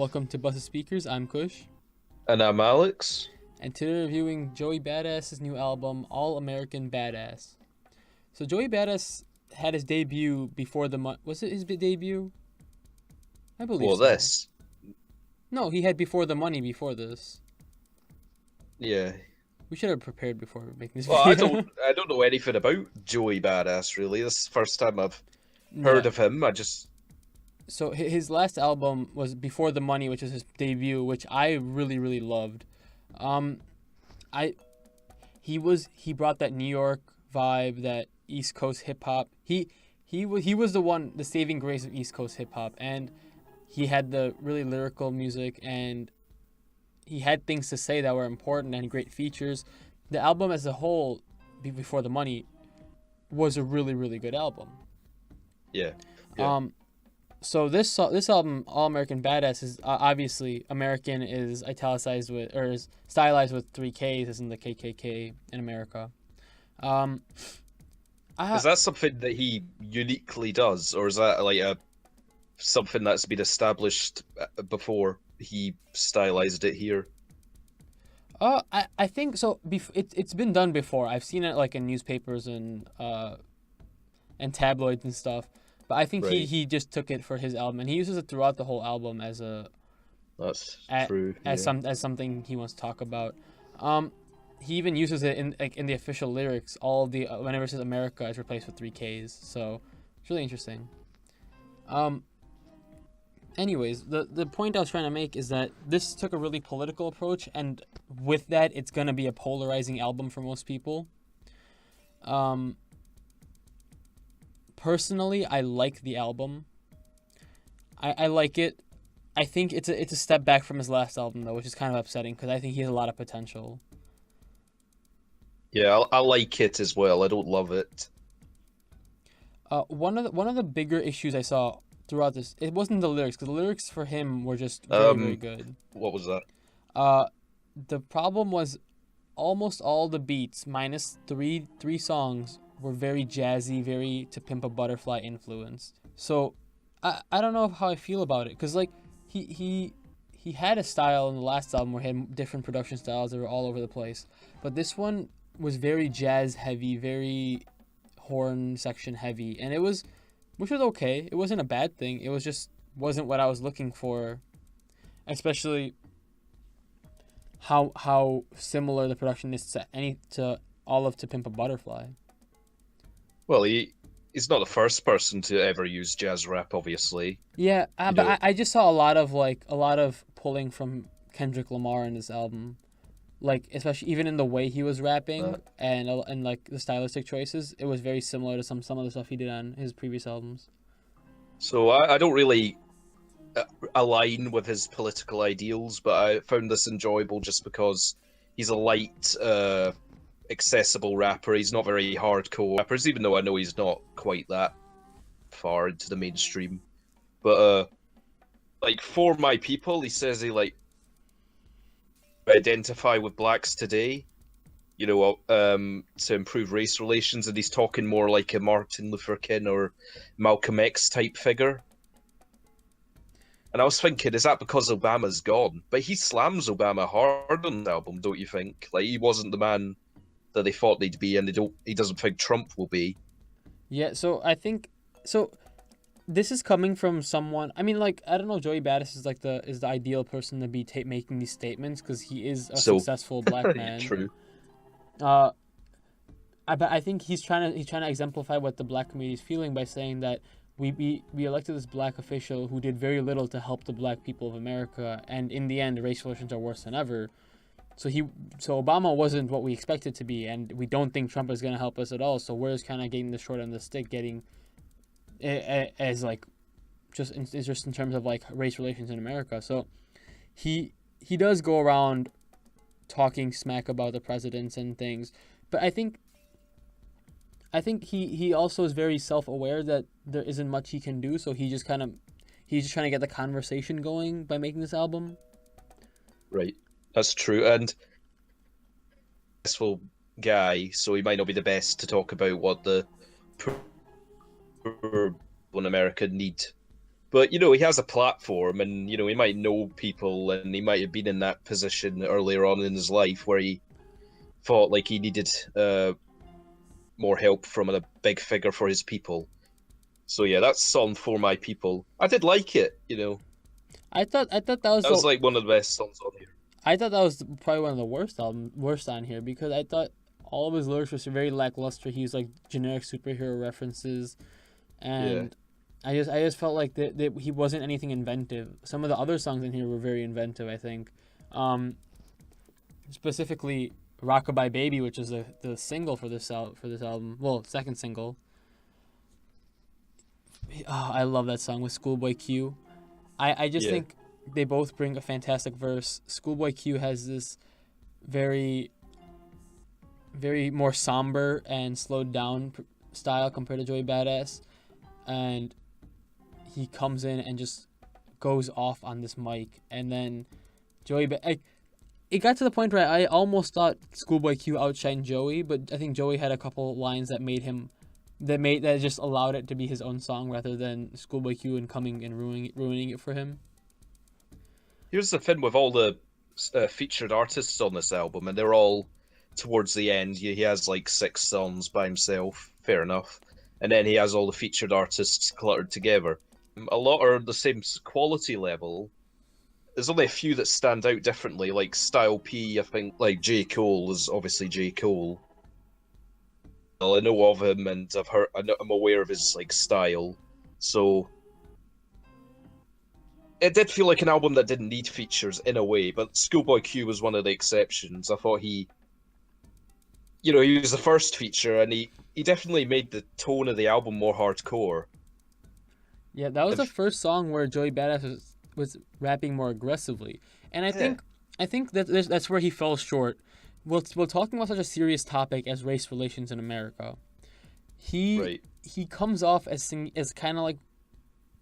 Welcome to Busted Speakers. I'm Kush, And I'm Alex. and today we're reviewing Joey Badass's new album, Amerikkkan Badass. So Joey Badass had his debut before was it his debut? I believe Well, so. this. No, he had Before the Money before this. Yeah. We should have prepared before making this Well, I don't video. I don't know anything about Joey Badass really. This is the first time I've Yeah. heard of him. I just So his last album was Before the Money, which was his debut, which I really really loved. Um, I he brought that New York vibe, that East Coast hip hop. He was the saving grace of East Coast hip hop, and he had the really lyrical music, and he had things to say that were important and great features. The album as a whole, Before the Money, was a really really good album. yeah. Yeah. So this album, Amerikkkan Badass, is obviously American is italicized with, or is stylized with three Ks, as in the KKK in America. Um, Is I that something that he uniquely does, or is that like a something that's been established before he stylized it here? I think so. It's been done before. I've seen it like in newspapers and tabloids and stuff. But I think Right. he just took it for his album, and he uses it throughout the whole album as That's a true. as Yeah. something he wants to talk about. Um, he even uses it in the official lyrics. All the whenever it says America is replaced with three Ks. So it's really interesting. Um, Anyways, the point I was trying to make is that this took a really political approach, and with that, it's gonna be a polarizing album for most people. Um, Personally, I like the album. I like it. I think it's a step back from his last album though, which is kind of upsetting because I think he has a lot of potential. Yeah, I like it as well. I don't love it. One of the bigger issues I saw throughout this, it wasn't the lyrics, because the lyrics for him were just very very Um, good. what was that? Uh, the problem was almost all the beats, minus three songs, were very jazzy, very To Pimp a Butterfly influenced. So I don't know how I feel about it, because like he had a style in the last album where he had different production styles that were all over the place, but this one was very jazz heavy, very horn section heavy, and which was okay. It wasn't a bad thing. It was just wasn't what I was looking for, especially how similar the production is to all of To Pimp a Butterfly. Well, he's not the first person to ever use jazz rap, obviously. Yeah, You but know, I just saw a lot of pulling from Kendrick Lamar in this album, like especially even in the way he was uh, rapping and like the stylistic choices. It was very similar to some of the stuff he did on his previous albums. so I don't really align with his political ideals, but I found this enjoyable just because he's a light, accessible rapper. He's not very hardcore rappers, even though I know he's not quite that far into the mainstream. But like for my people, he says he like identify with blacks today. To improve race relations, and he's talking more like a Martin Luther King or Malcolm X type figure. And I was thinking, is that because Obama's gone? But he slams Obama hard on the album, don't you think? Like he wasn't the man that they thought they'd be, and he doesn't think Trump will be. Yeah, so I think so. This is coming from someone. I mean, like I don't know. Joey Badass is like the ideal person to be making these statements because he is a So successful black man. true. Uh, but I think he's trying to exemplify what the black community is feeling by saying that we elected this black official who did very little to help the black people of America, and in the end, race relations are worse than ever. So Obama wasn't what we expected to be, and we don't think Trump is going to help us at all. So we're just kind of getting the short end of the stick, getting as like just in terms of like race relations in America. So he does go around talking smack about the presidents and things, but I think he also is very self-aware that there isn't much he can do, so he's just trying to get the conversation going by making this album. Right. That's true. And successful guy, so he might not be the best to talk about what the poor people in America need But he has a platform, and he might know people, and he might have been in that position earlier on in his life where he thought like he needed more help from a big figure for his people. So yeah, that's song For My People. I did like it. I thought that was That was like one of the best songs on here. I thought that was probably one of the worst on here, because I thought all of his lyrics were very lackluster. He used like generic superhero references, Yeah. and I just felt like that he wasn't anything inventive. Some of the other songs in here were very inventive, I think. Specifically Rockabye Baby, which is the single for this album. Well, second single. Oh, I love that song with Schoolboy Q. I just Yeah. think they both bring a fantastic verse. Schoolboy Q has this very, very more somber and slowed down style compared to Joey Badass, and he comes in and just goes off on this mic, and then it got to the point where I almost thought Schoolboy Q outshined Joey, but I think Joey had a couple lines that just allowed it to be his own song rather than Schoolboy Q and coming and ruining it for him. Here's the thing with all the featured artists on this album, and they're all towards the end. He has like 6 songs by himself, fair enough, and then he has all the featured artists cluttered together. A lot are the same quality level. There's only a few that stand out differently, like Style P. I think like J. Cole is obviously J. Cole. Well, I know of him, and I'm aware of his like style, so it did feel like an album that didn't need features in a way. But Schoolboy Q was one of the exceptions. I thought he was the first feature, and he definitely made the tone of the album more hardcore. Yeah, that was the If, first song where Joey Badass was rapping more aggressively, and yeah, I think that's where he fell short. Well, talking about such a serious topic as race relations in America, he right. he comes off as kind of like,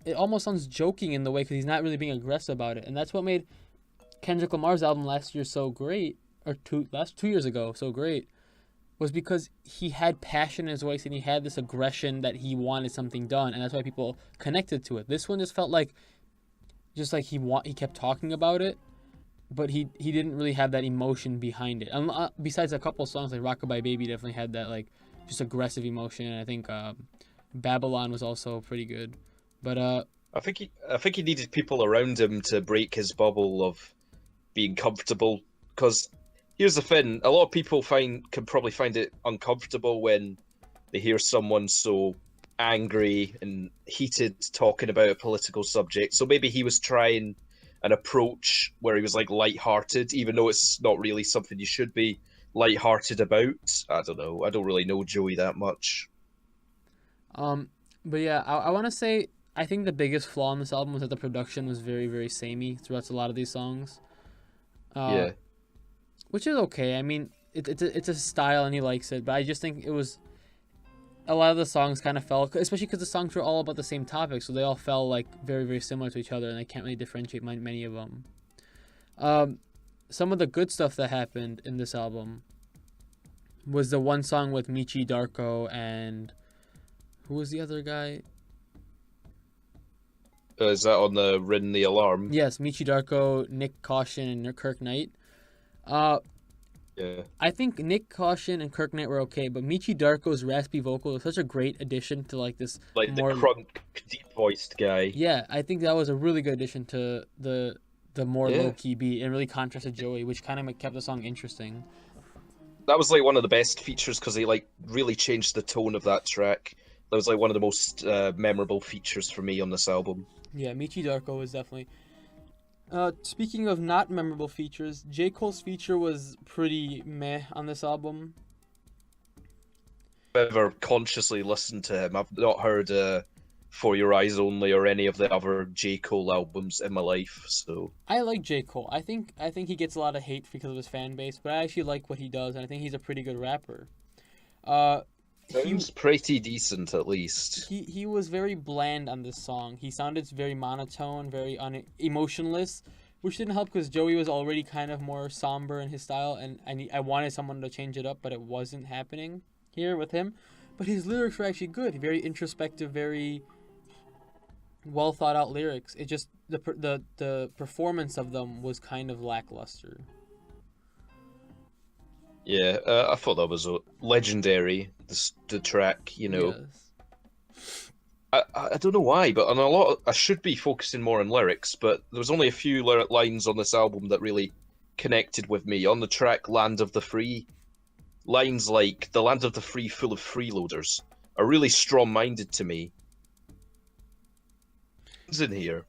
it almost sounds joking in the way, because he's not really being aggressive about it, and that's what made Kendrick Lamar's album last year so great, or 2 years ago so great, was because he had passion in his voice and he had this aggression that he wanted something done, and that's why people connected to it. This one just felt like he kept talking about it, but he didn't really have that emotion behind it. Besides a couple songs like Rockabye Baby definitely had that like just aggressive emotion, and I think Babylon was also pretty good. But I think he needed people around him to break his bubble of being comfortable. Because here's the thing: a lot of people can probably find it uncomfortable when they hear someone so angry and heated talking about a political subject. So maybe he was trying an approach where he was like light-hearted, even though it's not really something you should be light-hearted about. I don't know. I don't really know Joey that much. but yeah, I want to say I think the biggest flaw in this album was that the production was very, very samey throughout a lot of these songs. Uh, Yeah. which is okay. I mean, it's a style and he likes it, but I just think it was a lot of the songs kind of fell, especially because the songs were all about the same topic, so they all fell like very, very similar to each other, and I can't really differentiate many of them. Some of the good stuff that happened in this album was the one song with Michi Darko and who was the other guy? Is that on the Ring the Alarm? Yes, Michi Darko, Nick Caution, and Kirk Knight. Uh, Yeah. I think Nick Caution and Kirk Knight were okay, but Michi Darko's raspy vocal was such a great addition to like this Like the more. crunk, deep-voiced guy. Yeah, I think that was a really good addition to the more Yeah. low key beat, and really contrasted Joey, which kind of kept the song interesting. That was like one of the best features because he like really changed the tone of that track. That was like one of the most memorable features for me on this album. Yeah, Michi Darko was definitely. Speaking of not memorable features, J. Cole's feature was pretty meh on this album. I've ever consciously listened to him. I've not heard For Your Eyes Only or any of the other J. Cole albums in my life. So I like J. Cole. I think he gets a lot of hate because of his fan base, but I actually like what he does, and I think he's a pretty good rapper. He sounds pretty decent at least. he was very bland on this song. He sounded very monotone, very emotionless, which didn't help because Joey was already kind of more somber in his style, and I wanted someone to change it up, but it wasn't happening here with him. But his lyrics were actually good, very introspective, very well thought out lyrics. It just the performance of them was kind of lackluster. Yeah, I thought that was legendary. The track, you know. Yes. I don't know why, but on a lot, I should be focusing more on lyrics, but there was only a few lyric lines on this album that really connected with me. On the track "Land of the Free," lines like "The land of the free, full of freeloaders," are really strong-minded to me. It's in here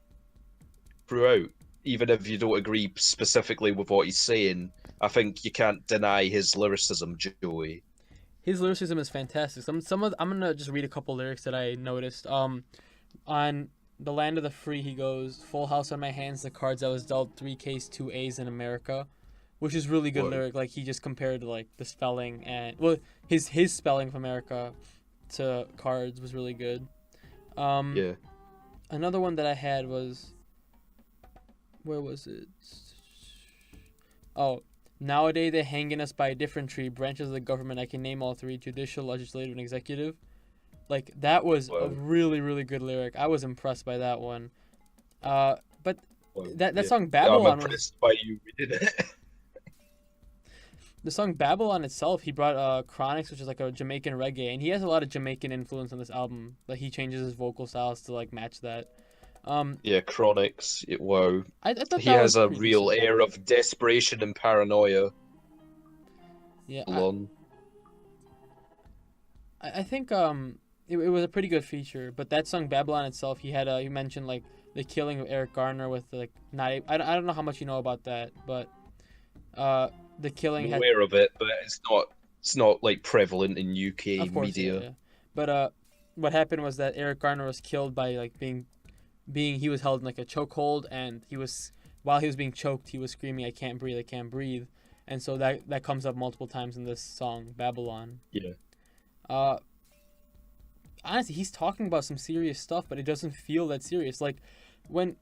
throughout, even if you don't agree specifically with what he's saying. I think you can't deny his lyricism, Joey. His lyricism is fantastic. I'm gonna just read a couple lyrics that I noticed. On the land of the free, he goes, "Full house on my hands, the cards I was dealt, 3Ks, 2As in America," which is really good Whoa. lyric. Like he just compared like the spelling and well, his spelling of America to cards was really good. Um, Yeah. Another one that I had was, where was it? Oh, nowadays they're hanging us by a different tree. Branches of the government, I can name all three: judicial, legislative, and executive. Like that was a Wow. really really good lyric. I was impressed by that one. But Wow. that Yeah. song I'm Babylon was impressed by you reading it. the song Babylon itself. He brought Chronix, which is like a Jamaican reggae, and he has a lot of Jamaican influence on this album. Like he changes his vocal styles to like match that. Um, Yeah, Chronix. Wow. I thought He that was has a pretty real decent. air of desperation and paranoia. Yeah, Alone. I think it was a pretty good feature. But that song Babylon itself, he had you mentioned like the killing of Eric Garner with like not I don't know how much you know about that, but uh the I'm killing had aware of it, but it's not like prevalent in UK of course yeah media. yeah, but what happened was that Eric Garner was killed by like being he was held in like a chokehold, and he was while he was being choked he was screaming, "I can't breathe, I can't breathe," and so that comes up multiple times in this song Babylon. Yeah. uh Honestly, he's talking about some serious stuff, but it doesn't feel that serious. Like when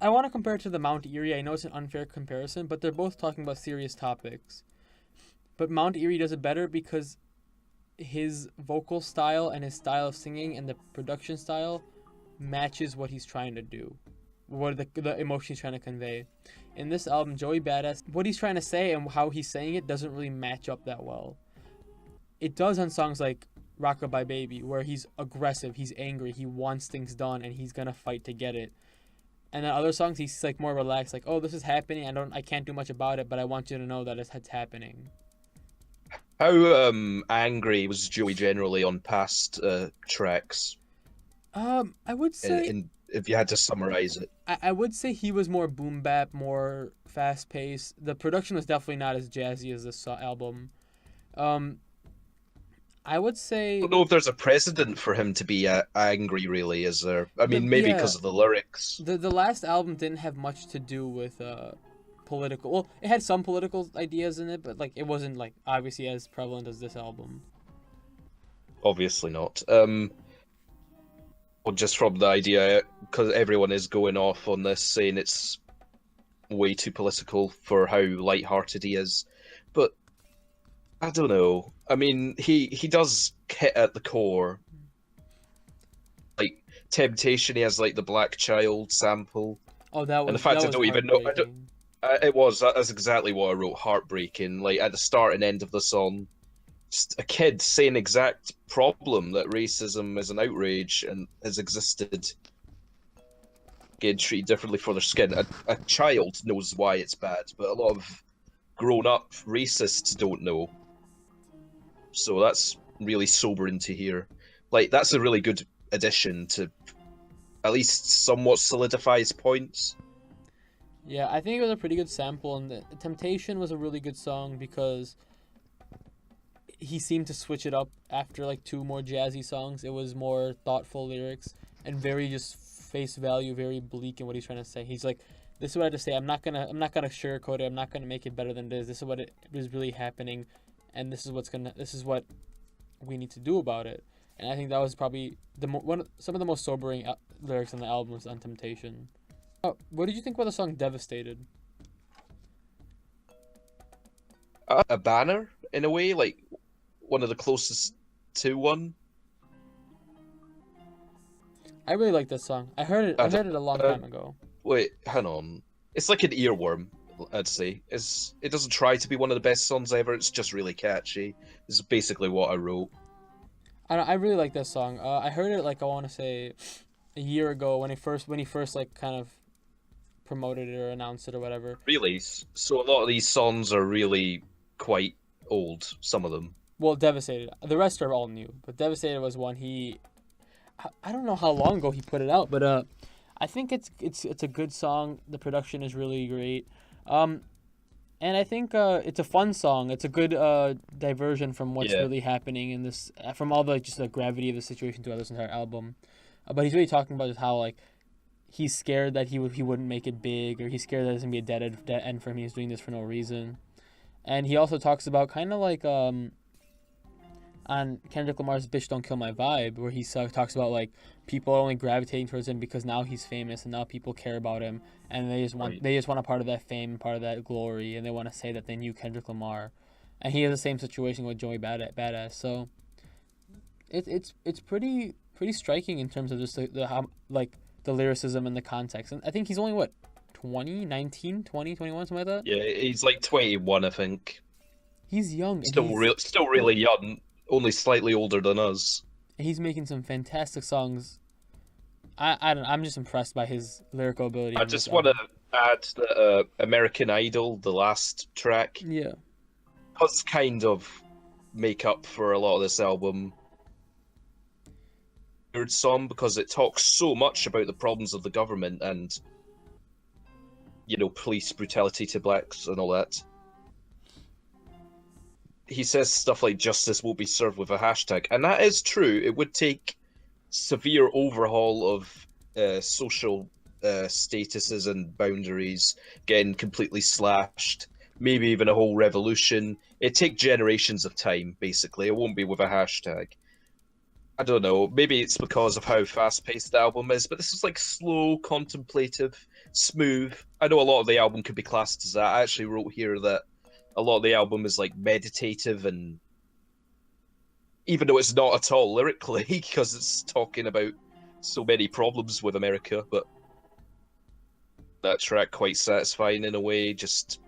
I want to compare it to the Mount Erie, I know it's an unfair comparison, but they're both talking about serious topics. But Mount Erie does it better because his vocal style and his style of singing and the production style matches what he's trying to do, what the emotion he's trying to convey. In this album, Joey Badass, what he's trying to say and how he's saying it doesn't really match up that well. It does on songs like Rockabye Baby, where he's aggressive, he's angry, he wants things done, and he's gonna fight to get it. And then other songs, he's like more relaxed, like, "Oh, this is happening. I can't do much about it, but I want you to know that it's happening." How angry was Joey generally on past tracks? I would And, say, and if you had to summarize it, I would say he was more boom bap, more fast paced. The production was definitely not as jazzy as this album. Um, I would I say don't know if there's a precedent for him to be angry. Really, is there? I the mean, maybe yeah because of the lyrics. the last album didn't have much to do with political. Well, it had some political ideas in it, but like it wasn't like obviously as prevalent as this album. Obviously not. Well, just from the idea, because everyone is going off on this, saying it's way too political for how light-hearted he is. But I don't know. I mean, he does hit at the core. Like Temptation, he has like the Black Child sample, Oh, and the fact I that was don't even know. heartbreaking. It was that's exactly what I wrote. Heartbreaking. Like at the start and end of the song, just a kid saying exact problem that racism is an outrage and has existed, getting treated differently for their skin. A child knows why it's bad, but a lot of grown-up racists don't know. So that's really sobering to hear. Like that's a really good addition to at least somewhat solidify his points. Yeah, I think it was a pretty good sample, and Temptation was a really good song because he seemed to switch it up after like two more jazzy songs. It was more thoughtful lyrics and very just face value, very bleak in what he's trying to say. He's like, "This is what I have to say. I'm not gonna sugarcoat it. I'm not gonna make it better than it is. This is what it is really happening, and this is what we need to do about it." And I think that was probably some of the most sobering lyrics on the album was on Temptation. What did you think about the song "Devastated"? A banner in a way, like one of the closest to one. I really like this song. I heard it. I heard it a long time ago. Wait, hang on. It's like an earworm, I'd say. It doesn't try to be one of the best songs ever. It's just really catchy. This is basically what I wrote. I really like this song. I heard it like I want to say a year ago when he first like kind of promoted it or announced it or whatever. Really? So a lot of these songs are really quite old. Some of them. Well, Devastated. The rest are all new, but Devastated was one I don't know how long ago he put it out, but I think it's a good song. The production is really great. And I think it's a fun song. It's a good diversion from what's really happening in this, from all the just the gravity of the situation throughout this entire album. But he's really talking about just how like he's scared that he wouldn't make it big, or he's scared that it's gonna be a dead end for him. He's doing this for no reason. And he also talks about kind of like on Kendrick Lamar's "Bitch Don't Kill My Vibe," where he talks about like people are only gravitating towards him because now he's famous and now people care about him, and they just want a part of that fame, part of that glory, and they want to say that they knew Kendrick Lamar. And he has the same situation with Joey Badass. So it's pretty striking in terms of just the how, like the lyricism and the context. And I think he's only what 20, 19, 20, 21, something like that. Yeah, he's like 21, I think. He's young. Still really young. Only slightly older than us. He's making some fantastic songs. I'm just impressed by his lyrical ability. I just want to add that American Idol, the last track, does kind of make up for a lot of this album. Weird song because it talks so much about the problems of the government and, you know, police brutality to blacks and all that. He says stuff like justice won't be served with a hashtag, and that is true. It would take severe overhaul of social statuses and boundaries, getting completely slashed, maybe even a whole revolution. It'd take generations of time, basically. It won't be with a hashtag. I don't know, maybe it's because of how fast-paced the album is, but this is like slow, contemplative, smooth. I know a lot of the album could be classed as that. I actually wrote here that a lot of the album is like meditative, and even though it's not at all lyrically, because it's talking about so many problems with America, but that track quite satisfying in a way, just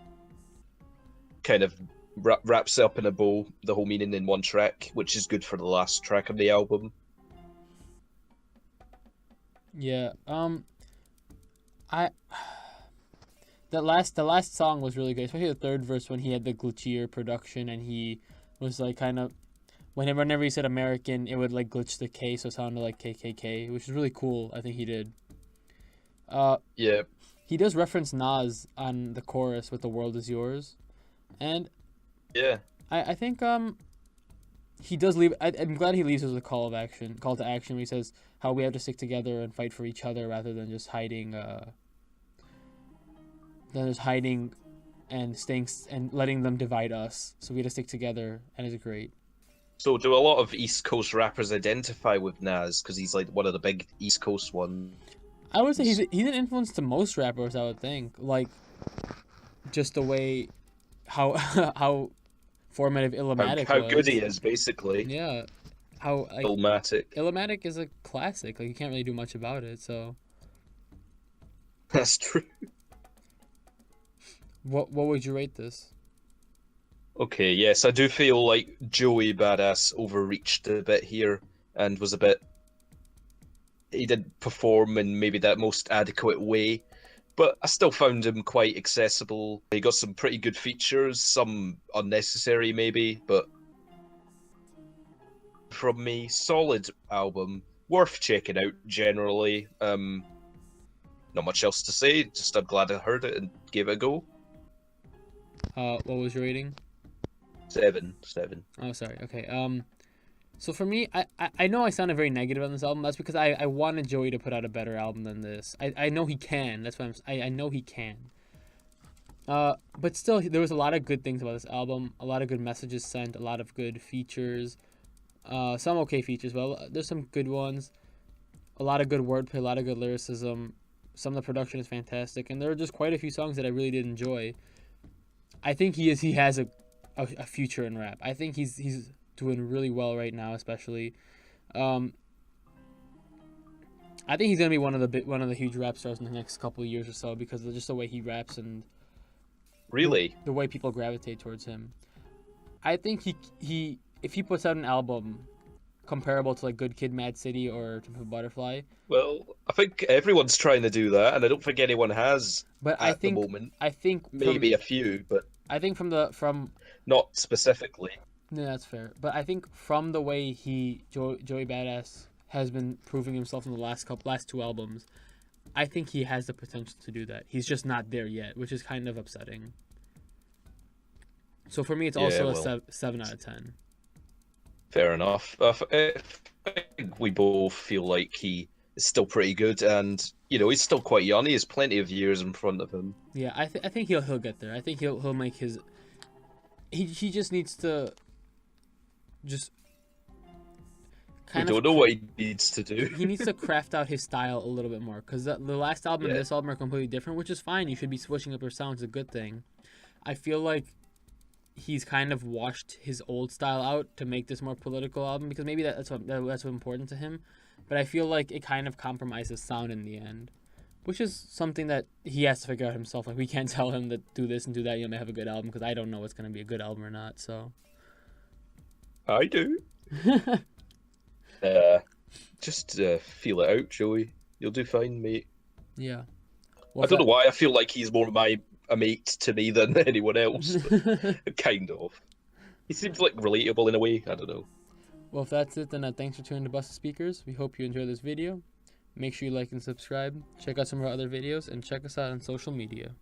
kind of wraps up in a bow, the whole meaning in one track, which is good for the last track of the album. Yeah, the last song was really good, especially the third verse when he had the glitchier production and he was like kind of whenever he said American, it would like glitch the K, so it sounded like KKK, which is really cool. I think he did. Yeah. He does reference Nas on the chorus with "The World Is Yours," and yeah, I think he does leave. I'm glad he leaves as a call to action. Where he says how we have to stick together and fight for each other rather than just hiding. And staying and letting them divide us. So we had to stick together, and it's great. So do a lot of East Coast rappers identify with Nas because he's like one of the big East Coast ones? I would say he's an influence to most rappers. I would think, like, just the way how formative Illmatic how was. Good he is, basically. Yeah, how like, Illmatic is a classic. Like you can't really do much about it. So that's true. What would you rate this? Okay, yes, I do feel like Joey Badass overreached a bit here and was a bit... He didn't perform in maybe that most adequate way, but I still found him quite accessible. He got some pretty good features, some unnecessary maybe, but from me, solid album, worth checking out generally. Not much else to say, just I'm glad I heard it and gave it a go. What was your rating? 7. Oh, sorry. Okay. So for me, I know I sounded very negative on this album. That's because I wanted Joey to put out a better album than this. I know he can. That's why I know he can. But still, there was a lot of good things about this album. A lot of good messages sent. A lot of good features. Some okay features, but there's some good ones. A lot of good wordplay. A lot of good lyricism. Some of the production is fantastic, and there are just quite a few songs that I really did enjoy. I think he has a future in rap. I think he's doing really well right now, especially. I think he's gonna be one of the huge rap stars in the next couple of years or so because of just the way he raps and Really? the way people gravitate towards him. I think he if he puts out an album comparable to like Good Kid, Mad City, or To Pimp a Butterfly, Well, I think everyone's trying to do that, and I don't think anyone has but at the moment. I think Maybe a few, but from not specifically. yeah, that's fair. But I think from the way Joey Badass has been proving himself in the last two albums, I think he has the potential to do that. He's just not there yet, which is kind of upsetting. So for me, it's also a 7 out of 10. Fair enough. I think we both feel like he is still pretty good, and he's still quite young. He has plenty of years in front of him. Yeah, I think he'll get there. I think he'll make his. He just needs to. Just. We don't know what he needs to do. He needs to craft out his style a little bit more, because the last album and this album are completely different, which is fine. You should be switching up your sound. It's a good thing. I feel like he's kind of washed his old style out to make this more political album, because maybe that's what's important to him. But I feel like it kind of compromises sound in the end, which is something that he has to figure out himself. Like, we can't tell him that do this and do that, you may have a good album, because I don't know what's going to be a good album or not. So I do. Just feel it out, Joey. You'll do fine, mate. Yeah. I don't know why I feel like he's more a mate to me than anyone else. Kind of. He seems like relatable in a way. I don't know. Well, if that's it, then thanks for tuning to Busted Speakers. We hope you enjoyed this video. Make sure you like and subscribe. Check out some of our other videos, and check us out on social media.